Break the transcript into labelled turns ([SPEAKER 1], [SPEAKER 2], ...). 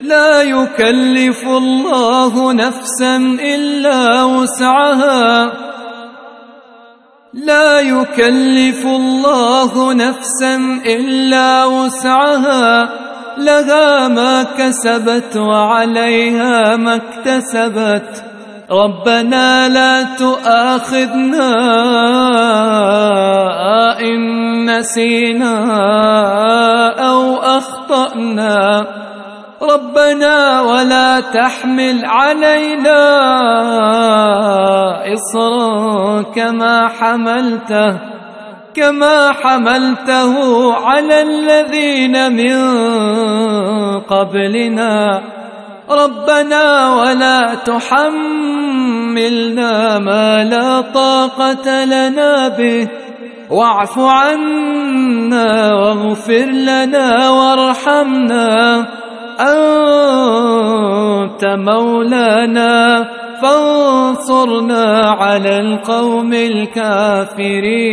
[SPEAKER 1] لا يكلف الله نفسا إلا وسعها، لا يكلف الله نفسا إلا وسعها، لها ما كسبت وعليها ما اكتسبت. ربنا لا تؤاخذنا إن نسينا أو أخطأنا، ربنا ولا تحمل علينا إصرا كما حملته على الذين من قبلنا. ربنا ولا تحملنا ما لا طاقة لنا به، واعف عنا واغفر لنا وارحمنا، أنت مولانا فانصرنا على القوم الكافرين.